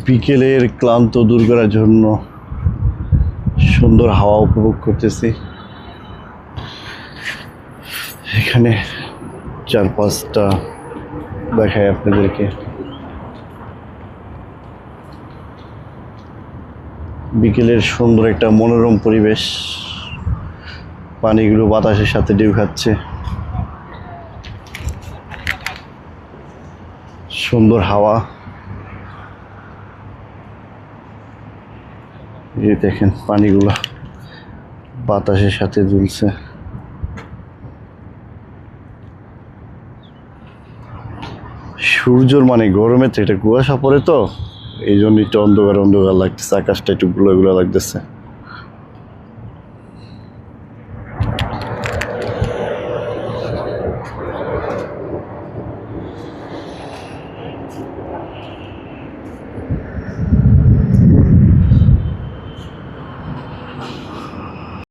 বিকেলের ক্লান্ত দূর করার জন্য সুন্দর হাওয়া উপভোগ করতেছি। এখানে 4-5টা দেখাই আপনাদেরকে। বিকেলের সুন্দর একটা মনোরম পরিবেশ, পানিগুলো বাতাসের সাথে ঢেউ খাচ্ছে, সুন্দর হাওয়া। এই দেখেন পানিগুলো বাতাসের সাথে দুলছে। সূর্যর মানে গরমে তো এটা কুয়াশা পড়ে, তো এই জন্য একটু অন্ধকার অন্ধকার লাগতেছে, আকাশটা একটু গুলো গুলো লাগতেছে।